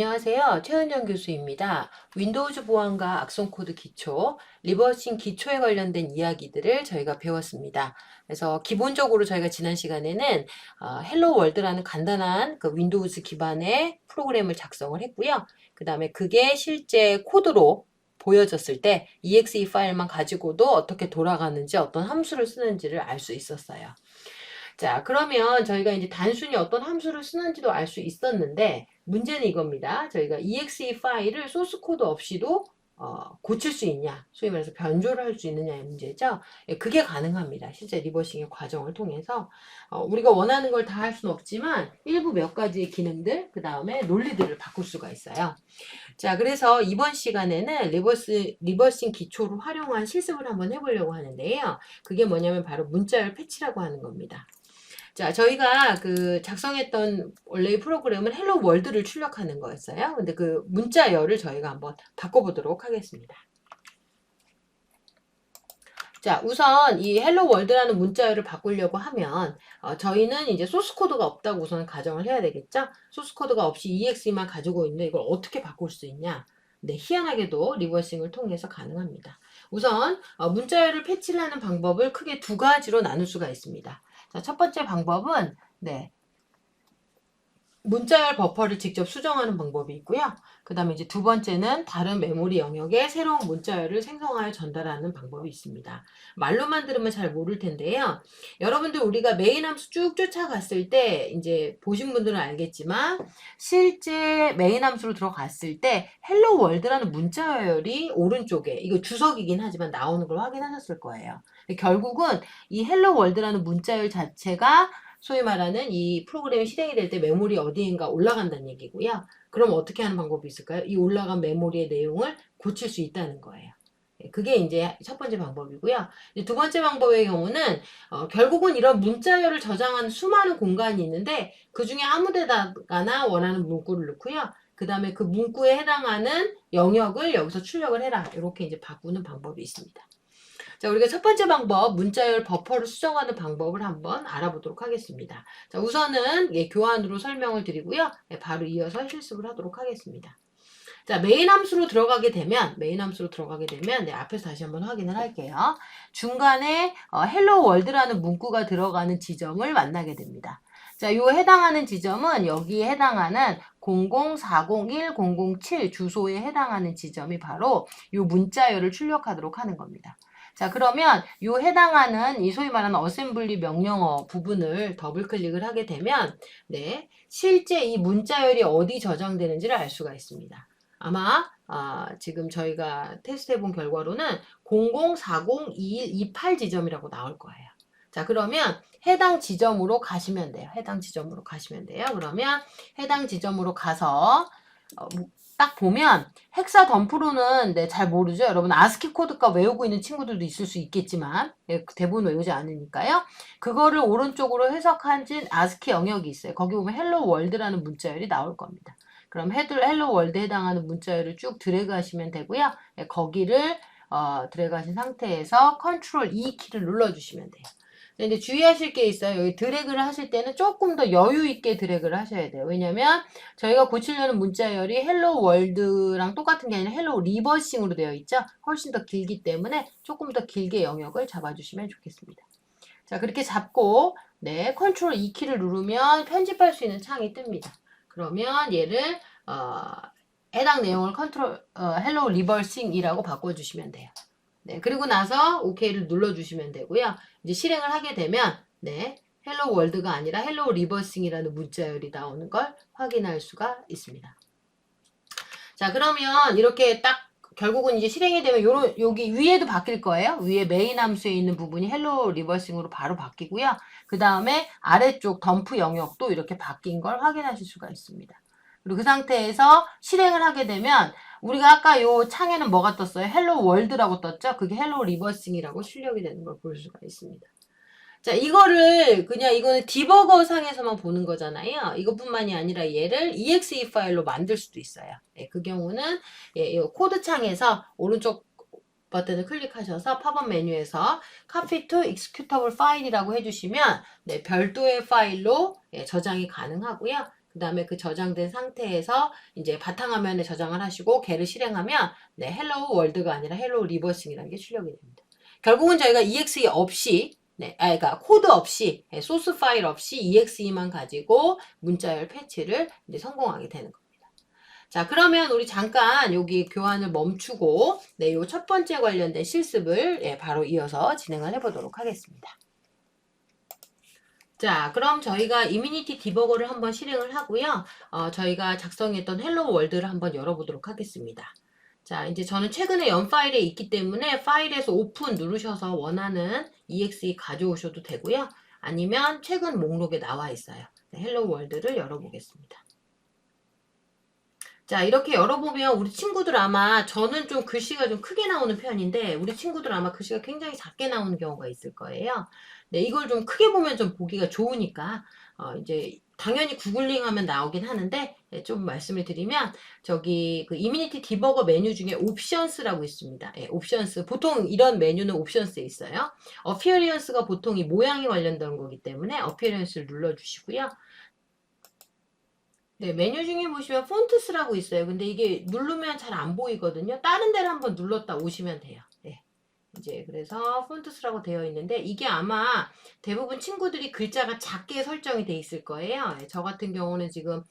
안녕하세요. 최은정 교수입니다. 윈도우즈 보안과 악성 코드 기초, 리버싱 기초에 관련된 이야기들을 저희가 배웠습니다. 그래서 기본적으로 저희가 지난 시간에는 헬로 월드라는 간단한 그 윈도우즈 기반의 프로그램을 작성을 했고요. 그 다음에 그게 실제 코드로 보여졌을 때 exe 파일만 가지고도 어떻게 돌아가는지 어떤 함수를 쓰는지를 알 수 있었어요. 자, 그러면 저희가 이제 단순히 어떤 함수를 쓰는지도 알 수 있었는데, 문제는 이겁니다. 저희가 exe 파일을 소스 코드 없이도 고칠 수 있냐, 소위 말해서 변조를 할 수 있느냐의 문제죠. 예, 그게 가능합니다. 실제 리버싱의 과정을 통해서 우리가 원하는 걸 다 할 수는 없지만 일부 몇 가지의 기능들, 그 다음에 논리들을 바꿀 수가 있어요. 자, 그래서 이번 시간에는 리버싱 기초를 활용한 실습을 한번 해보려고 하는데요. 그게 뭐냐면 바로 문자열 패치라고 하는 겁니다. 자, 저희가 그 작성했던 원래의 프로그램은 헬로 월드를 출력하는 거였어요. 근데 그 문자열을 저희가 한번 바꿔보도록 하겠습니다. 자, 우선 이 헬로 월드라는 문자열을 바꾸려고 하면 저희는 이제 소스 코드가 없다고 우선 가정을 해야 되겠죠? 소스 코드가 없이 EXE만 가지고 있는데 이걸 어떻게 바꿀 수 있냐? 네, 희한하게도 리버싱을 통해서 가능합니다. 우선 문자열을 패치를 하는 방법을 크게 두 가지로 나눌 수가 있습니다. 자, 첫 번째 방법은 문자열 버퍼를 직접 수정하는 방법이 있고요. 그 다음에 이제 두 번째는 다른 메모리 영역에 새로운 문자열을 생성하여 전달하는 방법이 있습니다. 말로만 들으면 잘 모를 텐데요. 여러분들 우리가 메인 함수 쭉 쫓아갔을 때 이제 보신 분들은 알겠지만 실제 메인 함수로 들어갔을 때 헬로 월드라는 문자열이 오른쪽에 이거 주석이긴 하지만 나오는 걸 확인하셨을 거예요. 결국은 이 헬로 월드라는 문자열 자체가 소위 말하는 이 프로그램이 실행이 될 때 메모리 어디인가 올라간다는 얘기고요. 그럼 어떻게 하는 방법이 있을까요? 이 올라간 메모리의 내용을 고칠 수 있다는 거예요. 그게 이제 첫 번째 방법이고요. 두 번째 방법의 경우는 결국은 이런 문자열을 저장하는 수많은 공간이 있는데 그 중에 아무 데다가나 원하는 문구를 넣고요. 그 다음에 그 문구에 해당하는 영역을 여기서 출력을 해라. 이렇게 이제 바꾸는 방법이 있습니다. 자, 우리가 첫 번째 방법, 문자열 버퍼를 수정하는 방법을 한번 알아보도록 하겠습니다. 자, 우선은 교환으로 설명을 드리고요. 바로 이어서 실습을 하도록 하겠습니다. 자, 메인 함수로 들어가게 되면, 앞에서 다시 한번 확인을 할게요. 중간에 헬로 월드라는 문구가 들어가는 지점을 만나게 됩니다. 자, 요 해당하는 지점은 여기에 해당하는 00401-007 주소에 해당하는 지점이 바로 요 문자열을 출력하도록 하는 겁니다. 자, 그러면 요 해당하는 이 소위 말하는 어셈블리 명령어 부분을 더블 클릭을 하게 되면 실제 이 문자열이 어디 저장되는지를 알 수가 있습니다. 아마 지금 저희가 테스트 해본 결과로는 00402128 지점이라고 나올 거예요. 자, 그러면 해당 지점으로 가시면 돼요. 그러면 해당 지점으로 가서 딱 보면 헥사 덤프로는 잘 모르죠. 여러분 아스키 코드가 외우고 있는 친구들도 있을 수 있겠지만 대부분 외우지 않으니까요. 그거를 오른쪽으로 해석한 아스키 영역이 있어요. 거기 보면 헬로 월드라는 문자열이 나올 겁니다. 그럼 헬로 월드에 해당하는 문자열을 쭉 드래그 하시면 되고요. 거기를 드래그 하신 상태에서 컨트롤 E 키를 눌러주시면 돼요. 근데 주의하실 게 있어요. 여기 드래그를 하실 때는 조금 더 여유 있게 드래그를 하셔야 돼요. 왜냐면 저희가 고치려는 문자열이 헬로 월드랑 똑같은 게 아니라 헬로 리버싱으로 되어 있죠. 훨씬 더 길기 때문에 조금 더 길게 영역을 잡아주시면 좋겠습니다. 자, 그렇게 잡고 컨트롤 E 키를 누르면 편집할 수 있는 창이 뜹니다. 그러면 얘를 해당 내용을 헬로 리버싱이라고 바꿔주시면 돼요. 그리고 나서 OK를 눌러주시면 되고요. 이제 실행을 하게 되면 헬로 월드가 아니라 헬로 리버싱이라는 문자열이 나오는 걸 확인할 수가 있습니다. 자, 그러면 이렇게 딱 결국은 이제 실행이 되면 여기 위에도 바뀔 거예요. 위에 메인 함수에 있는 부분이 헬로 리버싱으로 바로 바뀌고요. 그 다음에 아래쪽 덤프 영역도 이렇게 바뀐 걸 확인하실 수가 있습니다. 그리고 그 상태에서 실행을 하게 되면 우리가 아까 요 창에는 뭐가 떴어요? 헬로 월드라고 떴죠? 그게 헬로 리버싱이라고 출력이 되는 걸 볼 수가 있습니다. 자, 이거는 디버거 상에서만 보는 거잖아요. 이것뿐만이 아니라 얘를 exe 파일로 만들 수도 있어요. 그 경우는 이 코드 창에서 오른쪽 버튼을 클릭하셔서 팝업 메뉴에서 copy to executable file이라고 해주시면 별도의 파일로 저장이 가능하고요. 그 다음에 그 저장된 상태에서 이제 바탕화면에 저장을 하시고 걔를 실행하면 네, 헬로우 월드가 아니라 헬로우 리버싱이라는 게 출력이 됩니다. 결국은 저희가 exe 없이 네, 그러니까 코드 없이 소스 파일 없이 exe만 가지고 문자열 패치를 이제 성공하게 되는 겁니다. 자, 그러면 우리 잠깐 여기 교환을 멈추고 네, 요 첫 번째 관련된 실습을 예, 바로 이어서 진행을 해보도록 하겠습니다. 자, 그럼 저희가 이미니티 디버거를 한번 실행을 하고요. 저희가 작성했던 헬로 월드를 한번 열어보도록 하겠습니다. 자, 이제 저는 최근에 연 파일에 있기 때문에 파일에서 오픈 누르셔서 원하는 exe 가져오셔도 되고요. 아니면 최근 목록에 나와 있어요. 네, 헬로 월드를 열어보겠습니다. 자, 이렇게 열어보면 우리 친구들 아마 저는 좀 글씨가 좀 크게 나오는 편인데 우리 친구들 아마 글씨가 굉장히 작게 나오는 경우가 있을 거예요. 네, 이걸 좀 크게 보면 좀 보기가 좋으니까 이제 당연히 구글링 하면 나오긴 하는데 네, 좀 말씀을 드리면 저기 그 이미니티 디버거 메뉴 중에 옵션스라고 있습니다. 예, 옵션스 보통 이런 메뉴는 옵션스에 있어요. 어피어리언스가 보통 이 모양이 관련된 거기 때문에 어피어리언스를 눌러주시고요. 네, 메뉴 중에 보시면 폰트스라고 있어요. 근데 이게 누르면 잘 안 보이거든요. 다른 데를 한번 눌렀다 오시면 돼요. 네. 이제 그래서 폰트스라고 되어 있는데 이게 아마 대부분 친구들이 글자가 작게 설정이 돼 있을 거예요. 네, 저 같은 경우는 지금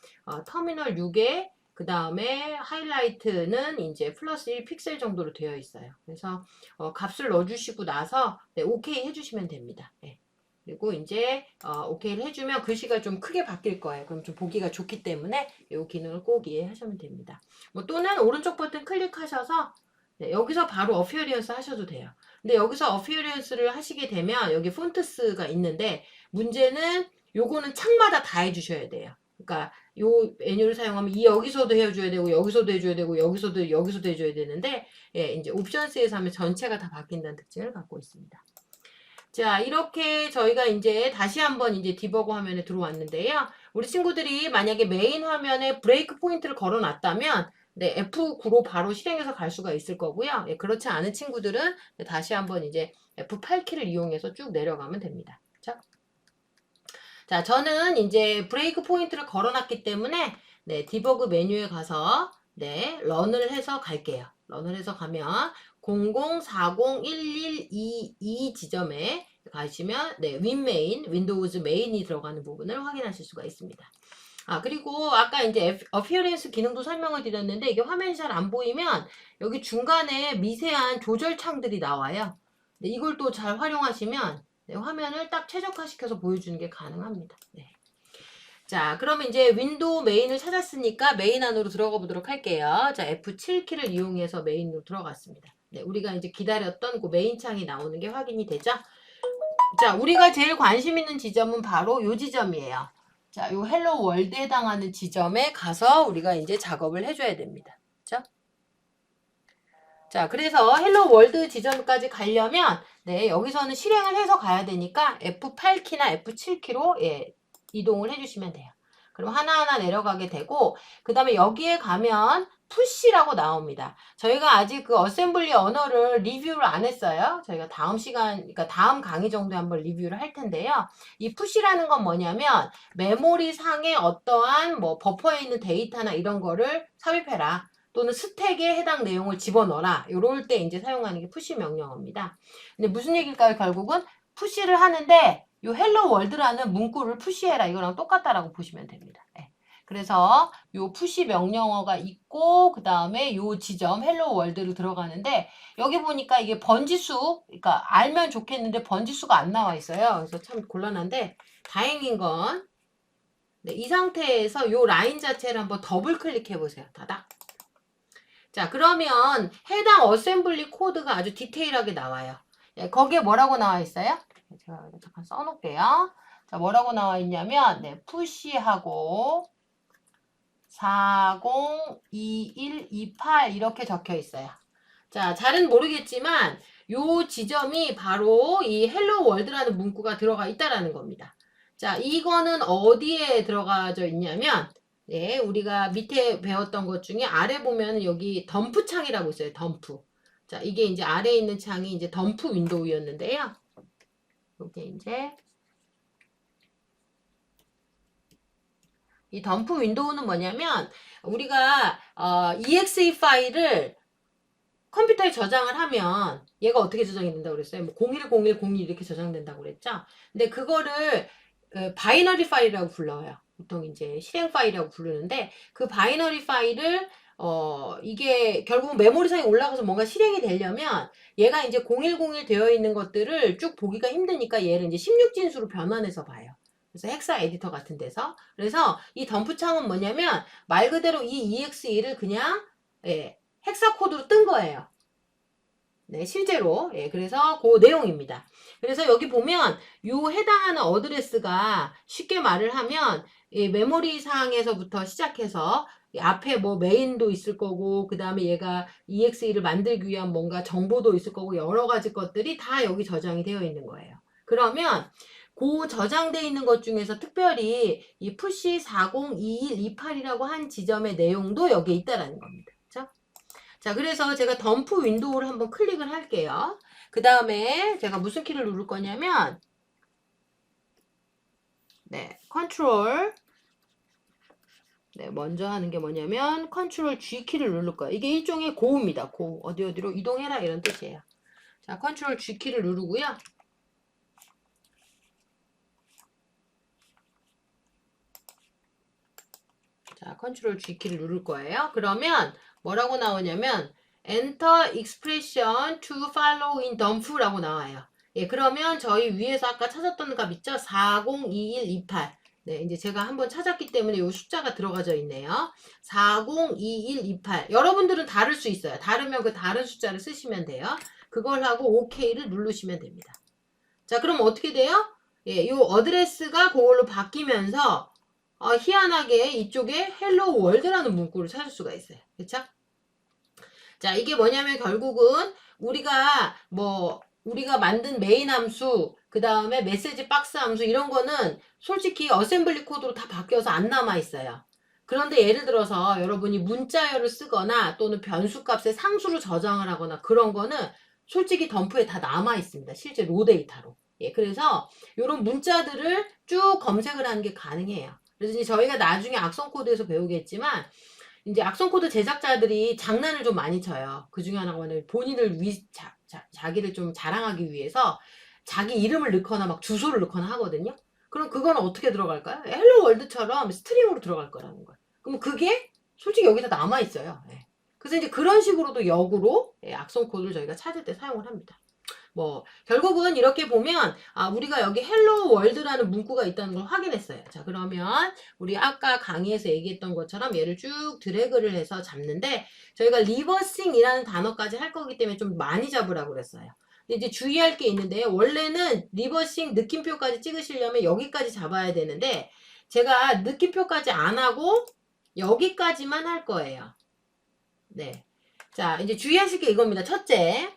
터미널 6에 그 다음에 하이라이트는 이제 플러스 1 픽셀 정도로 되어 있어요. 그래서 값을 넣어주시고 나서 네, 오케이 해주시면 됩니다. 네. 그리고 이제 오케이를 해주면 글씨가 좀 크게 바뀔 거예요. 그럼 좀 보기가 좋기 때문에 이 기능을 꼭 이해하시면 됩니다. 뭐 또는 오른쪽 버튼 클릭하셔서 네, 여기서 바로 어피어리언스 하셔도 돼요. 근데 여기서 어피어리언스를 하시게 되면 여기 폰트스가 있는데 문제는 요거는 창마다 다 해주셔야 돼요. 그러니까 요 메뉴를 사용하면 이 여기서도 해줘야 되고 여기서도 해줘야 되고 여기서도 해줘야 되는데 예, 이제 옵션스에서 하면 전체가 다 바뀐다는 특징을 갖고 있습니다. 자, 이렇게 저희가 이제 다시 한번 이제 디버거 화면에 들어왔는데요. 우리 친구들이 만약에 메인 화면에 브레이크 포인트를 걸어 놨다면 네, F9로 바로 실행해서 갈 수가 있을 거고요. 예, 그렇지 않은 친구들은 다시 한번 이제 F8키를 이용해서 쭉 내려가면 됩니다. 자, 저는 이제 브레이크 포인트를 걸어 놨기 때문에 네, 디버그 메뉴에 가서 네, 런을 해서 갈게요. 런을 해서 가면 00401122 지점에 가시면 네, 윈메인, 윈도우즈 메인이 들어가는 부분을 확인하실 수가 있습니다. 그리고 아까 이제 어피어런스 기능도 설명을 드렸는데 이게 화면이 잘 안 보이면 여기 중간에 미세한 조절 창들이 나와요. 네, 이걸 또 잘 활용하시면 네, 화면을 딱 최적화시켜서 보여주는 게 가능합니다. 네. 자, 그러면 이제 윈도우 메인을 찾았으니까 메인 안으로 들어가 보도록 할게요. 자, F7키를 이용해서 메인으로 들어갔습니다. 네, 우리가 이제 기다렸던 그 메인 창이 나오는 게 확인이 되죠? 자, 우리가 제일 관심 있는 지점은 바로 요 지점이에요. 자, 요 헬로 월드에 해당하는 지점에 가서 우리가 이제 작업을 해줘야 됩니다. 그죠? 자, 그래서 헬로 월드 지점까지 가려면 네, 여기서는 실행을 해서 가야 되니까 F8키나 F7키로 예, 이동을 해주시면 돼요. 그럼 하나하나 내려가게 되고 그 다음에 여기에 가면 푸시라고 나옵니다. 저희가 아직 그 어셈블리 언어를 리뷰를 안 했어요. 저희가 다음 시간, 그러니까 다음 강의 정도에 한번 리뷰를 할 텐데요. 이 푸시라는 건 뭐냐면 메모리 상에 어떠한 뭐 버퍼에 있는 데이터나 이런 거를 삽입해라. 또는 스택에 해당 내용을 집어넣어라. 요럴 때 이제 사용하는 게 푸시 명령어입니다. 근데 무슨 얘기일까요? 결국은 푸시를 하는데 요 헬로 월드라는 문구를 푸시해라. 이거랑 똑같다라고 보시면 됩니다. 네. 그래서 요 푸시 명령어가 있고 그 다음에 요 지점 헬로 월드로 들어가는데 여기 보니까 이게 번지수 그러니까 알면 좋겠는데 번지수가 안 나와 있어요. 그래서 참 곤란한데 다행인 건 네, 이 상태에서 요 라인 자체를 한번 더블 클릭해 보세요. 다닥. 자, 그러면 해당 어셈블리 코드가 아주 디테일하게 나와요. 예, 거기에 뭐라고 나와 있어요? 제가 잠깐 써놓을게요. 자, 뭐라고 나와 있냐면, 네, 푸시하고 402128 이렇게 적혀 있어요. 자, 잘은 모르겠지만, 요 지점이 바로 이 헬로 월드라는 문구가 들어가 있다라는 겁니다. 자, 이거는 어디에 들어가져 있냐면, 네, 우리가 밑에 배웠던 것 중에 아래 보면 여기 덤프 창이라고 있어요. 덤프. 자, 이게 이제 아래에 있는 창이 이제 덤프 이 덤프 윈도우는 뭐냐면 우리가 exe 파일을 컴퓨터에 저장을 하면 얘가 어떻게 저장이 된다고 그랬어요? 뭐 010102 이렇게 저장된다고 그랬죠? 근데 그거를 바이너리 파일이라고 불러요. 보통 이제 실행 파일이라고 부르는데 그 바이너리 파일을 이게 결국 메모리상에 올라가서 뭔가 실행이 되려면 얘가 이제 0101 되어 있는 것들을 쭉 보기가 힘드니까 얘를 이제 16진수로 변환해서 봐요. 그래서 헥사 에디터 같은 데서. 그래서 이 덤프 창은 뭐냐면 말 그대로 이 EXE를 그냥 헥사 코드로 뜬 거예요. 네, 실제로. 예, 그래서 그 내용입니다. 그래서 여기 보면 요 해당하는 어드레스가 쉽게 말을 하면 메모리 상에서부터 시작해서 앞에 뭐 메인도 있을 거고 그 다음에 얘가 EXE를 만들기 위한 뭔가 정보도 있을 거고 여러 가지 것들이 다 여기 저장이 되어 있는 거예요. 그러면 그 저장되어 있는 것 중에서 특별히 이 푸시 402128이라고 한 지점의 내용도 여기에 있다라는 겁니다. 그렇죠? 자, 그래서 제가 덤프 윈도우를 한번 클릭을 할게요. 그 다음에 제가 무슨 키를 누를 거냐면 네, 컨트롤 네, 먼저 하는 게 뭐냐면 컨트롤 G 키를 누를 거예요. 이게 일종의 고입니다. 고. 어디로 이동해라 이런 뜻이에요. 자, 컨트롤 G 키를 누르고요. 자, 컨트롤 G 키를 누를 거예요. 그러면 뭐라고 나오냐면 Enter expression to follow in dump라고 나와요. 예, 그러면 저희 위에서 아까 찾았던 값 있죠? 402128. 네, 이제 제가 한번 찾았기 때문에 이 숫자가 들어가져 있네요. 402128. 여러분들은 다를 수 있어요. 다르면 그 다른 숫자를 쓰시면 돼요. 그걸 하고 OK를 누르시면 됩니다. 자, 그럼 어떻게 돼요? 예, 이 어드레스가 그걸로 바뀌면서 희한하게 이쪽에 헬로 월드라는 문구를 찾을 수가 있어요. 그쵸? 자, 이게 뭐냐면 결국은 우리가 만든 메인 함수, 그 다음에 메시지 박스 함수 이런 거는 솔직히 어셈블리 코드로 다 바뀌어서 안 남아 있어요. 그런데 예를 들어서 여러분이 문자열을 쓰거나 또는 변수값의 상수를 저장을 하거나 그런 거는 솔직히 덤프에 다 남아 있습니다. 실제 로 데이터로. 예, 그래서 이런 문자들을 쭉 검색을 하는 게 가능해요. 그래서 이제 저희가 나중에 악성 코드에서 배우겠지만 이제 악성 코드 제작자들이 장난을 좀 많이 쳐요. 그 중에 하나는 본인을 자기를 좀 자랑하기 위해서 자기 이름을 넣거나 막 주소를 넣거나 하거든요. 그럼 그건 어떻게 들어갈까요? 헬로 월드처럼 스트링으로 들어갈 거라는 거예요. 그럼 그게 솔직히 여기다 남아 있어요. 예. 그래서 이제 그런 식으로도 역으로 악성 코드를 저희가 찾을 때 사용을 합니다. 결국은 이렇게 보면 우리가 여기 헬로 월드라는 문구가 있다는 걸 확인했어요. 자, 그러면 우리 아까 강의에서 얘기했던 것처럼 얘를 쭉 드래그를 해서 잡는데 저희가 리버싱이라는 단어까지 할 거기 때문에 좀 많이 잡으라고 그랬어요. 이제 주의할 게 있는데요. 원래는 리버싱 느낌표까지 찍으시려면 여기까지 잡아야 되는데 제가 느낌표까지 안 하고 여기까지만 할 거예요. 네. 자, 이제 주의하실 게 이겁니다. 첫째,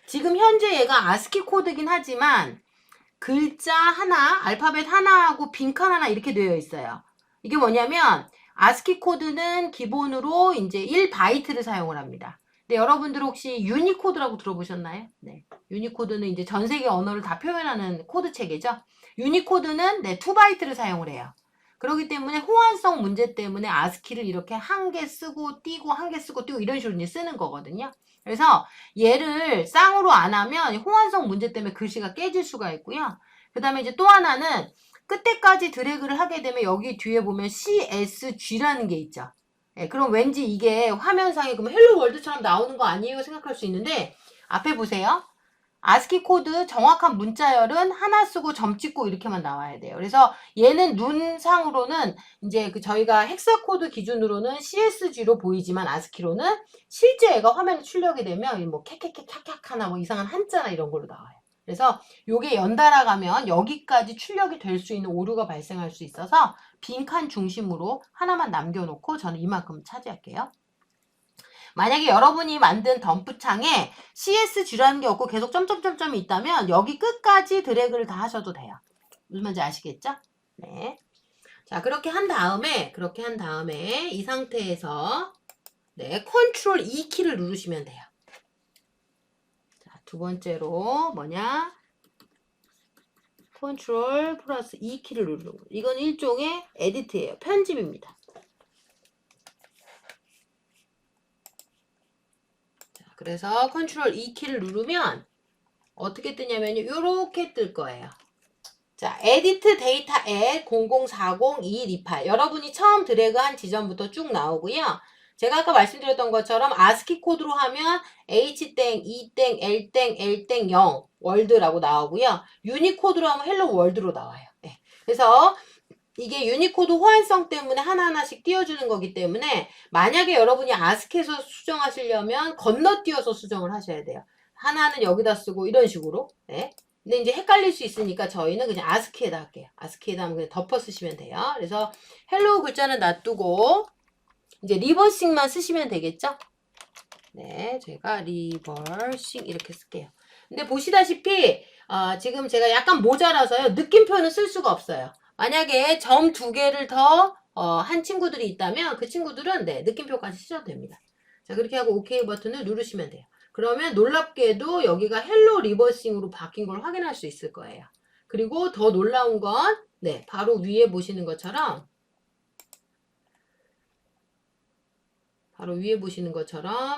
지금 현재 얘가 아스키 코드긴 하지만 글자 하나, 알파벳 하나하고 빈칸 하나 이렇게 되어 있어요. 이게 뭐냐면 아스키 코드는 기본으로 이제 1바이트를 사용을 합니다. 근데 여러분들 혹시 유니코드라고 들어보셨나요? 네. 유니코드는 이제 전 세계 언어를 다 표현하는 코드 체계죠. 유니코드는 2바이트를 사용을 해요. 그렇기 때문에 호환성 문제 때문에 아스키를 이렇게 한 개 쓰고 띄고 한 개 쓰고 띄고 이런 식으로 이제 쓰는 거거든요. 그래서 얘를 쌍으로 안 하면 호환성 문제 때문에 글씨가 깨질 수가 있고요. 그 다음에 이제 또 하나는 끝에까지 드래그를 하게 되면 여기 뒤에 보면 CSG라는 게 있죠. 예, 그럼 왠지 이게 화면상에 그럼 헬로 월드처럼 나오는 거 아니에요? 생각할 수 있는데 앞에 보세요. 아스키 코드 정확한 문자열은 하나 쓰고 점 찍고 이렇게만 나와야 돼요. 그래서 얘는 눈상으로는 이제 저희가 헥사 코드 기준으로는 CSG로 보이지만 아스키로는 실제 얘가 화면에 출력이 되면 뭐 캐캐캐 캬캬하나 뭐 이상한 한자나 이런 걸로 나와요. 그래서 요게 연달아 가면 여기까지 출력이 될 수 있는 오류가 발생할 수 있어서 빈칸 중심으로 하나만 남겨놓고 저는 이만큼 차지할게요. 만약에 여러분이 만든 덤프창에 CSG라는 게 없고 계속 점점점점이 있다면 여기 끝까지 드래그를 다 하셔도 돼요. 무슨 말인지 아시겠죠? 네. 자, 그렇게 한 다음에 이 상태에서 컨트롤 E 키를 누르시면 돼요. 자, 두 번째로 뭐냐? 컨트롤 플러스 E 키를 누르는 거. 이건 일종의 에디트예요. 편집입니다. 자, 그래서 컨트롤 E 키를 누르면 어떻게 뜨냐면요. 요렇게 뜰 거예요. 자, 에디트 데이터 앱 00402128. 여러분이 처음 드래그한 지점부터 쭉 나오고요. 제가 아까 말씀드렸던 것처럼 아스키 코드로 하면 H-E-L-L-0 월드라고 나오고요. 유니코드로 하면 헬로 월드로 나와요. 네. 그래서 이게 유니코드 호환성 때문에 하나하나씩 띄워주는 거기 때문에 만약에 여러분이 아스키에서 수정하시려면 건너뛰어서 수정을 하셔야 돼요. 하나는 여기다 쓰고 이런 식으로. 네. 근데 이제 헷갈릴 수 있으니까 저희는 그냥 아스키에다 할게요. 아스키에다 하면 그냥 덮어 쓰시면 돼요. 그래서 헬로우 글자는 놔두고 이제 리버싱만 쓰시면 되겠죠? 네, 제가 리버싱 이렇게 쓸게요. 근데 보시다시피 지금 제가 약간 모자라서요. 느낌표는 쓸 수가 없어요. 만약에 점 2개를 더 한 친구들이 있다면 그 친구들은 네, 느낌표까지 쓰셔도 됩니다. 자, 그렇게 하고 OK 버튼을 누르시면 돼요. 그러면 놀랍게도 여기가 헬로 리버싱으로 바뀐 걸 확인할 수 있을 거예요. 그리고 더 놀라운 건 네, 바로 위에 보시는 것처럼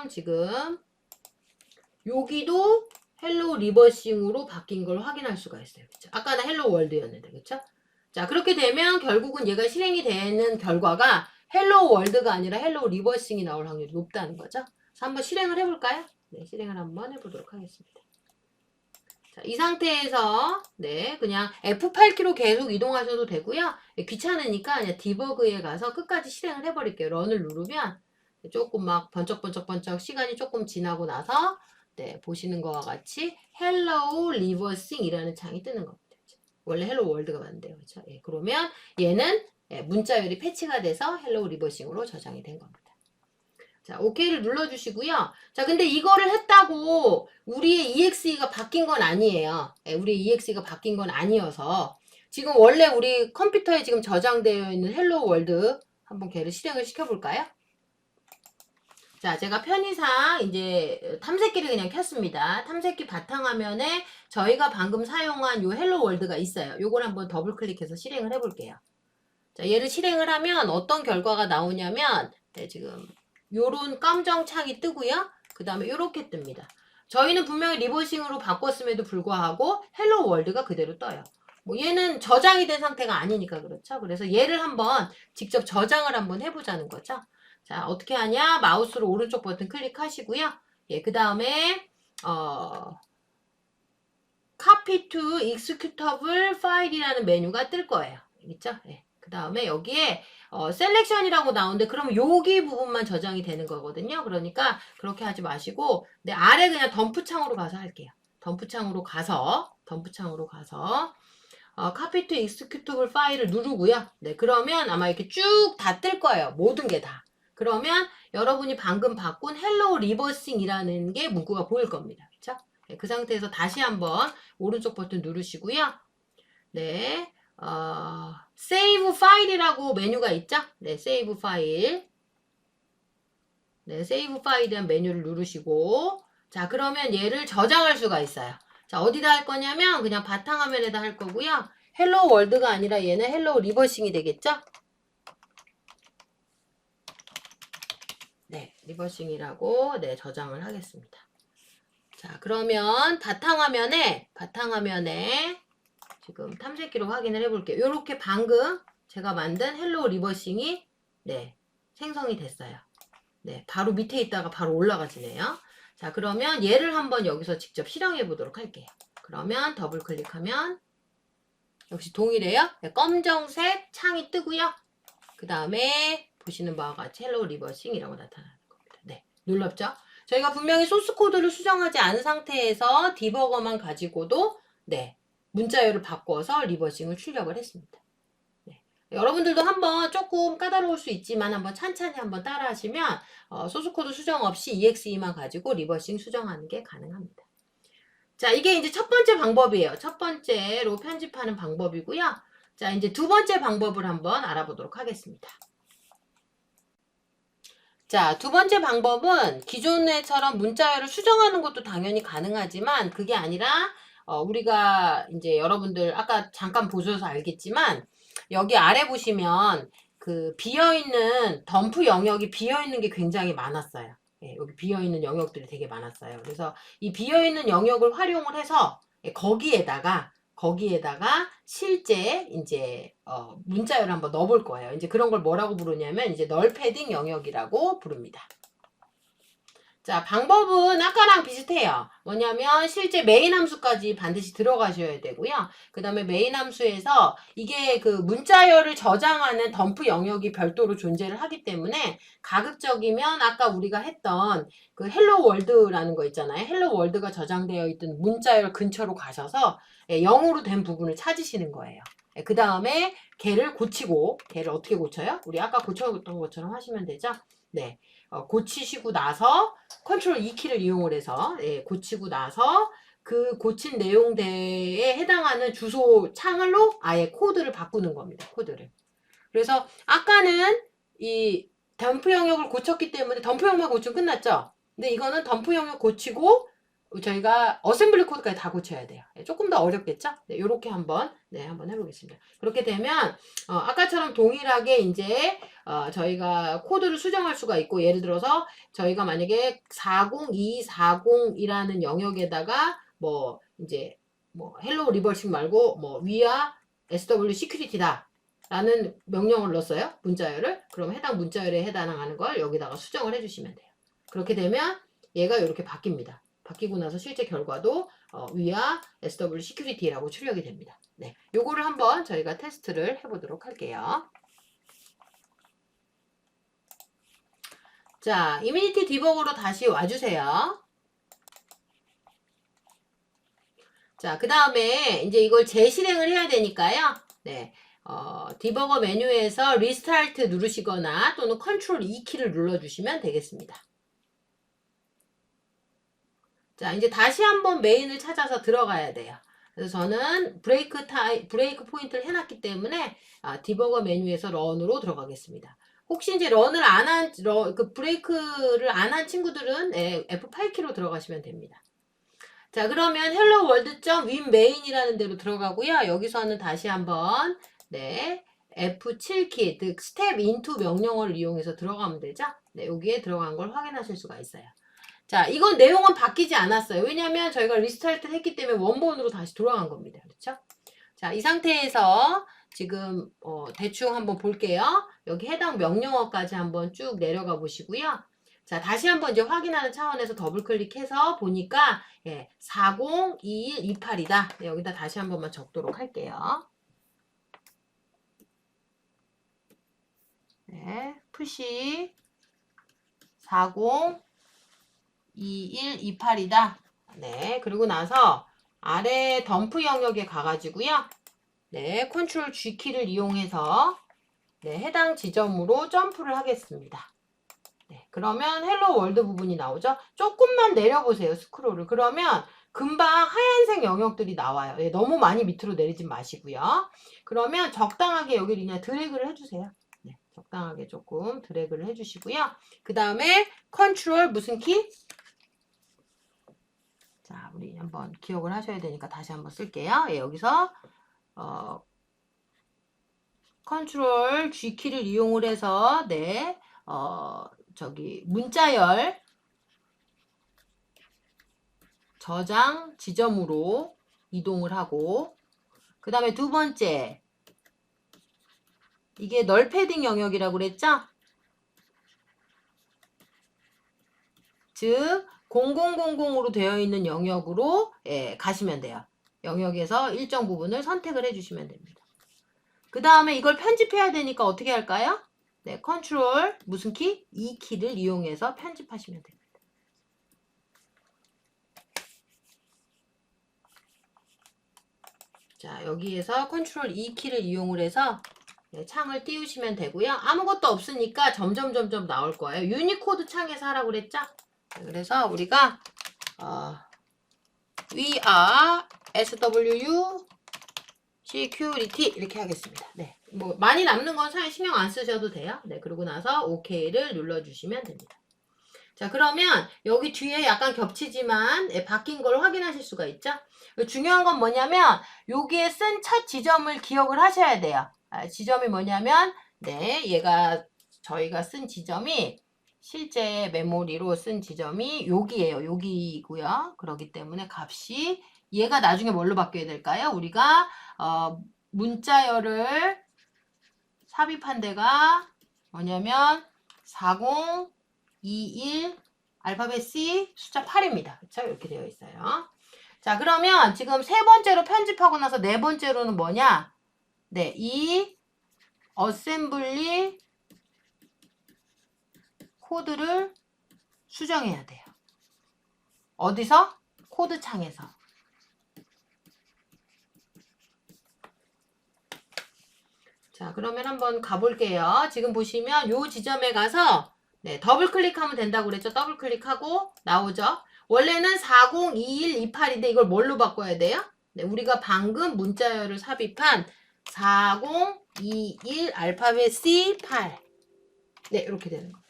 지금 여기도 헬로 리버싱으로 바뀐 걸 확인할 수가 있어요. 그쵸? 아까는 헬로 월드였는데, 그쵸? 자, 그렇게 되면 결국은 얘가 실행이 되는 결과가 헬로 월드가 아니라 헬로 리버싱이 나올 확률이 높다는 거죠. 그래서 한번 실행을 해볼까요? 네, 실행을 한번 해보도록 하겠습니다. 자, 이 상태에서 네, 그냥 F8키로 계속 이동하셔도 되고요. 귀찮으니까 그냥 디버그에 가서 끝까지 실행을 해버릴게요. 런을 누르면 조금 막 번쩍번쩍 시간이 조금 지나고 나서 네, 보시는 거와 같이 Hello Reversing 이라는 창이 뜨는 겁니다. 원래 헬로 월드가 맞는데요. 그렇죠? 예, 그러면 얘는 문자열이 패치가 돼서 헬로 리버싱으로 저장이 된 겁니다. 자, OK를 눌러주시고요. 자, 근데 이거를 했다고 우리의 EXE가 바뀐 건 아니에요. 우리의 EXE가 바뀐 건 아니어서 지금 원래 우리 컴퓨터에 지금 저장되어 있는 헬로 월드 한번 걔를 실행을 시켜볼까요? 자, 제가 편의상 이제 탐색기를 그냥 켰습니다. 탐색기 바탕화면에 저희가 방금 사용한 요 헬로 월드가 있어요. 요걸 한번 더블 클릭해서 실행을 해볼게요. 자, 얘를 실행을 하면 어떤 결과가 나오냐면 네, 지금 요런 깜정 창이 뜨고요. 그 다음에 요렇게 뜹니다. 저희는 분명히 리버싱으로 바꿨음에도 불구하고 헬로 월드가 그대로 떠요. 뭐 얘는 저장이 된 상태가 아니니까 그렇죠. 그래서 얘를 한번 직접 저장을 한번 해보자는 거죠. 자, 어떻게 하냐? 마우스로 오른쪽 버튼 클릭하시고요. 예, 그 다음에 Copy to Executable File이라는 메뉴가 뜰 거예요. 있죠? 예. 그 다음에 여기에 셀렉션이라고 나오는데 그러면 여기 부분만 저장이 되는 거거든요. 그러니까 그렇게 하지 마시고 네, 아래 그냥 덤프 창으로 가서 할게요. 덤프 창으로 가서 Copy to Executable 파일을 누르고요. 네, 그러면 아마 이렇게 쭉 다 뜰 거예요. 모든 게 다. 그러면 여러분이 방금 바꾼 Hello Reversing이라는 게 문구가 보일 겁니다. 그렇죠? 네, 그 상태에서 다시 한번 오른쪽 버튼 누르시고요. 네, Save 파일이라고 메뉴가 있죠? 네, Save 파일. 네, Save 파일에 대한 메뉴를 누르시고 자, 그러면 얘를 저장할 수가 있어요. 자, 어디다 할 거냐면 그냥 바탕화면에다 할 거고요. 헬로 월드가 아니라 얘는 헬로 리버싱이 되겠죠? 네, 리버싱이라고 네, 저장을 하겠습니다. 자, 그러면 바탕화면에 지금 탐색기로 확인을 해볼게요. 이렇게 방금 제가 만든 헬로 리버싱이 네, 생성이 됐어요. 네, 바로 밑에 있다가 바로 올라가지네요. 자, 그러면 얘를 한번 여기서 직접 실행해 보도록 할게요. 그러면 더블 클릭하면 역시 동일해요. 네, 검정색 창이 뜨고요. 그 다음에 보시는 바와 같이 헬로 리버싱이라고 나타나는 겁니다. 네, 놀랍죠? 저희가 분명히 소스 코드를 수정하지 않은 상태에서 디버거만 가지고도 네, 문자열을 바꿔서 리버싱을 출력을 했습니다. 네. 여러분들도 한번 조금 까다로울 수 있지만 한번 찬찬히 한번 따라 하시면 소스 코드 수정 없이 EXE만 가지고 리버싱 수정하는 게 가능합니다. 자, 이게 이제 첫 번째 방법이에요. 첫 번째로 편집하는 방법이고요. 자, 이제 두 번째 방법을 한번 알아보도록 하겠습니다. 자, 두 번째 방법은 기존에처럼 문자열을 수정하는 것도 당연히 가능하지만 그게 아니라 우리가 이제 여러분들 아까 잠깐 보셔서 알겠지만 여기 아래 보시면 그 비어있는 덤프 영역이 비어있는 게 굉장히 많았어요. 예, 여기 비어있는 영역들이 되게 많았어요. 그래서 이 비어있는 영역을 활용을 해서 거기에다가 실제 이제 문자열을 한번 넣어볼 거예요. 이제 그런 걸 뭐라고 부르냐면 이제 널 패딩 영역이라고 부릅니다. 자, 방법은 아까랑 비슷해요. 뭐냐면 실제 메인 함수까지 반드시 들어가셔야 되고요. 그 다음에 메인 함수에서 이게 그 문자열을 저장하는 덤프 영역이 별도로 존재를 하기 때문에 가급적이면 아까 우리가 했던 그 헬로 월드라는 거 있잖아요. 헬로 월드가 저장되어 있던 문자열 근처로 가셔서 0으로 된 부분을 찾으시는 거예요. 그 다음에 걔를 고치고, 걔를 어떻게 고쳐요? 우리 아까 고쳐줬던 것처럼 하시면 되죠? 네. 고치시고 나서 컨트롤 E키를 이용을 해서 고치고 나서 그 고친 내용대에 해당하는 주소 창으로 아예 코드를 바꾸는 겁니다. 코드를. 그래서 아까는 이 덤프 영역을 고쳤기 때문에 덤프 영역만 고치면 끝났죠. 근데 이거는 덤프 영역 고치고 저희가 어셈블리 코드까지 다 고쳐야 돼요. 조금 더 어렵겠죠? 네, 요렇게 한번 해보겠습니다. 그렇게 되면 아까처럼 동일하게 이제 저희가 코드를 수정할 수가 있고, 예를 들어서 저희가 만약에 40240이라는 영역에다가 뭐 이제 뭐 헬로 리버싱 말고 뭐 위아 SW 시큐리티다 라는 명령을 넣었어요. 문자열을. 그럼 해당 문자열에 해당하는 걸 여기다가 수정을 해주시면 돼요. 그렇게 되면 얘가 이렇게 바뀝니다. 바뀌고 나서 실제 결과도 위아 SW 시큐리티라고 출력이 됩니다. 네, 요거를 한번 저희가 테스트를 해보도록 할게요. 자, 이미니티 디버거로 다시 와주세요. 자, 그 다음에 이제 이걸 재실행을 해야 되니까요. 네, 디버거 메뉴에서 리스타트 누르시거나 또는 컨트롤 E키를 눌러주시면 되겠습니다. 자, 이제 다시 한번 메인을 찾아서 들어가야 돼요. 그래서 저는 브레이크 포인트를 해놨기 때문에 디버거 메뉴에서 런으로 들어가겠습니다. 혹시 이제 브레이크를 안 한 친구들은 F8키로 들어가시면 됩니다. 자, 그러면 hello world.winmain이라는 데로 들어가고요. 여기서는 다시 한번 F7키, 즉 step into 명령어를 이용해서 들어가면 되죠. 네, 여기에 들어간 걸 확인하실 수가 있어요. 자, 이건 내용은 바뀌지 않았어요. 왜냐면 저희가 리스타트를 했기 때문에 원본으로 다시 돌아간 겁니다. 그렇죠? 자, 이 상태에서 지금 대충 한번 볼게요. 여기 해당 명령어까지 한번 쭉 내려가 보시고요. 자, 다시 한번 이제 확인하는 차원에서 더블 클릭해서 보니까 402128이다. 네, 여기다 다시 한 번만 적도록 할게요. 네, 푸시 402128이다. 네, 그리고 나서 아래 덤프 영역에 가가지고요. 네, 컨트롤 G키를 이용해서 해당 지점으로 점프를 하겠습니다. 네, 그러면 헬로 월드 부분이 나오죠. 조금만 내려보세요, 스크롤을. 그러면 금방 하얀색 영역들이 나와요. 너무 많이 밑으로 내리지 마시고요. 그러면 적당하게 여기를 그냥 드래그를 해주세요. 네, 적당하게 조금 드래그를 해주시고요. 그 다음에 컨트롤 무슨 키? 자, 우리 한번 기억을 하셔야 되니까 다시 한번 쓸게요. 여기서 컨트롤 G키를 이용을 해서 저기 문자열 저장 지점으로 이동을 하고, 그 다음에 두 번째 이게 널 패딩 영역이라고 그랬죠? 즉 0000으로 되어 있는 영역으로 가시면 돼요. 영역에서 일정 부분을 선택을 해주시면 됩니다. 그 다음에 이걸 편집해야 되니까 어떻게 할까요? 네, 컨트롤 무슨 키? E키를 이용해서 편집하시면 됩니다. 자, 여기에서 컨트롤 E키를 이용을 해서 창을 띄우시면 되고요. 아무것도 없으니까 점점 나올 거예요. 유니코드 창에서 하라고 그랬죠? 그래서 우리가 we are SWU security 이렇게 하겠습니다. 네, 뭐 많이 남는 건 사실 신경 안 쓰셔도 돼요. 네, 그러고 나서 OK를 눌러주시면 됩니다. 자, 그러면 여기 뒤에 약간 겹치지만 바뀐 걸 확인하실 수가 있죠? 중요한 건 뭐냐면 여기에 쓴 첫 지점을 기억을 하셔야 돼요. 지점이 뭐냐면 얘가 저희가 쓴 지점이 실제 메모리로 쓴 지점이 여기예요. 여기고요. 그렇기 때문에 값이 얘가 나중에 뭘로 바뀌어야 될까요? 우리가 문자열을 삽입한 데가 뭐냐면 4021 알파벳 C 숫자 8입니다. 그렇죠? 이렇게 되어 있어요. 자, 그러면 지금 세 번째로 편집하고 나서 네 번째로는 뭐냐? 이 어셈블리 코드를 수정해야 돼요. 어디서? 코드 창에서. 자, 그러면 한번 가볼게요. 지금 보시면 요 지점에 가서 더블 클릭하면 된다고 그랬죠? 더블 클릭하고 나오죠? 원래는 402128인데 이걸 뭘로 바꿔야 돼요? 우리가 방금 문자열을 삽입한 4021 알파벳 C8. 이렇게 되는 겁니다.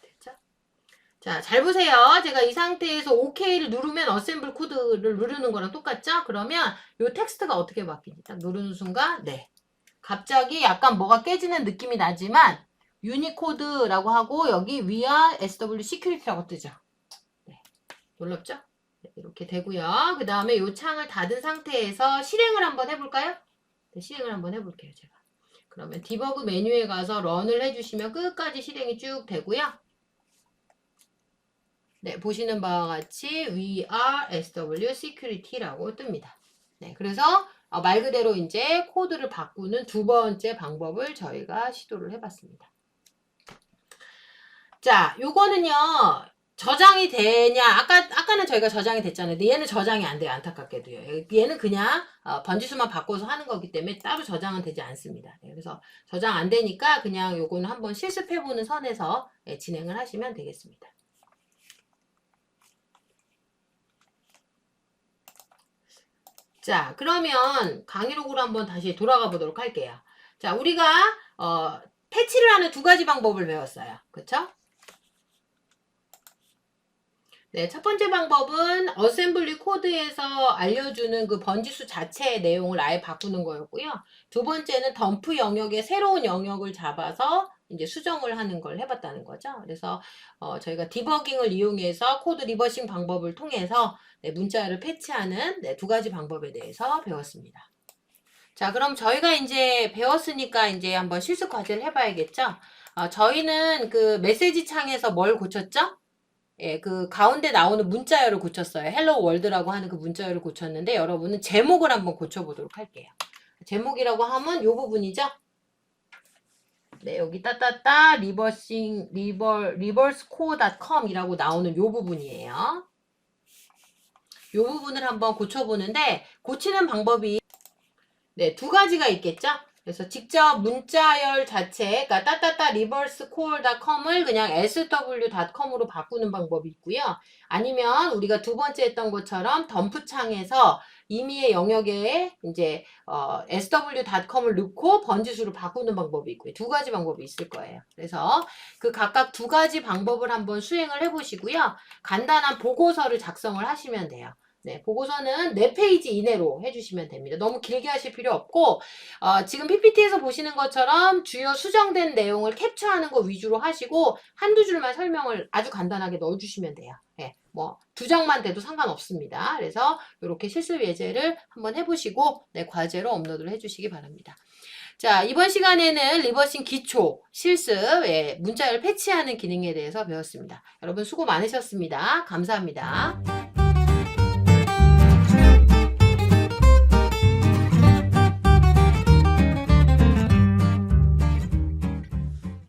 자, 잘 보세요. 제가 이 상태에서 OK를 누르면 어셈블 코드를 누르는 거랑 똑같죠? 그러면 요 텍스트가 어떻게 바뀌는지 딱 누르는 순간 갑자기 약간 뭐가 깨지는 느낌이 나지만 유니코드라고 하고 여기 위아 SW 시큐리티라고 뜨죠. 놀랍죠? 이렇게 되고요. 그 다음에 이 창을 닫은 상태에서 실행을 한번 해볼까요? 실행을 한번 해볼게요. 제가. 그러면 디버그 메뉴에 가서 런을 해주시면 끝까지 실행이 쭉 되고요. 보시는 바와 같이 we are SW security라고 뜹니다. 그래서 말 그대로 이제 코드를 바꾸는 두 번째 방법을 저희가 시도를 해봤습니다. 자, 요거는요, 저장이 되냐, 아까는 저희가 저장이 됐잖아요. 근데 얘는 저장이 안 돼요. 안타깝게도요. 얘는 그냥 번지수만 바꿔서 하는 거기 때문에 따로 저장은 되지 않습니다. 그래서 저장 안 되니까 그냥 요거는 한번 실습해보는 선에서 진행을 하시면 되겠습니다. 자, 그러면 강의록으로 한번 다시 돌아가 보도록 할게요. 자, 우리가 패치를 하는 두 가지 방법을 배웠어요. 그쵸? 첫 번째 방법은 어셈블리 코드에서 알려주는 그 번지수 자체의 내용을 아예 바꾸는 거였고요. 두 번째는 덤프 영역에 새로운 영역을 잡아서 이제 수정을 하는 걸 해봤다는 거죠. 그래서 저희가 디버깅을 이용해서 코드 리버싱 방법을 통해서 문자열을 패치하는 두 가지 방법에 대해서 배웠습니다. 자, 그럼 저희가 이제 배웠으니까 이제 한번 실습 과제를 해봐야겠죠. 저희는 그 메시지 창에서 뭘 고쳤죠? 그 가운데 나오는 문자열을 고쳤어요. 헬로 월드라고 하는 그 문자열을 고쳤는데 여러분은 제목을 한번 고쳐보도록 할게요. 제목이라고 하면 요 부분이죠. 여기 따따따 reversecore.com 이라고 나오는 요 부분이에요. 요 부분을 한번 고쳐보는데 고치는 방법이 두 가지가 있겠죠. 그래서 직접 문자열 자체, 그러니까 따따따 reversecore.com을 그냥 sw.com으로 바꾸는 방법이 있고요. 아니면 우리가 두 번째 했던 것처럼 덤프 창에서 임의의 영역에 이제 sw.com을 넣고 번지수로 바꾸는 방법이 있고요. 두 가지 방법이 있을 거예요. 그래서 그 각각 두 가지 방법을 한번 수행을 해보시고요. 간단한 보고서를 작성을 하시면 돼요. 보고서는 4페이지 이내로 해주시면 됩니다. 너무 길게 하실 필요 없고 지금 PPT에서 보시는 것처럼 주요 수정된 내용을 캡처하는 거 위주로 하시고 한두 줄만 설명을 아주 간단하게 넣어주시면 돼요. 뭐 2장만 돼도 상관없습니다. 그래서 이렇게 실습 예제를 한번 해보시고 과제로 업로드를 해주시기 바랍니다. 자, 이번 시간에는 리버싱 기초 실습 문자열 패치하는 기능에 대해서 배웠습니다. 여러분 수고 많으셨습니다. 감사합니다.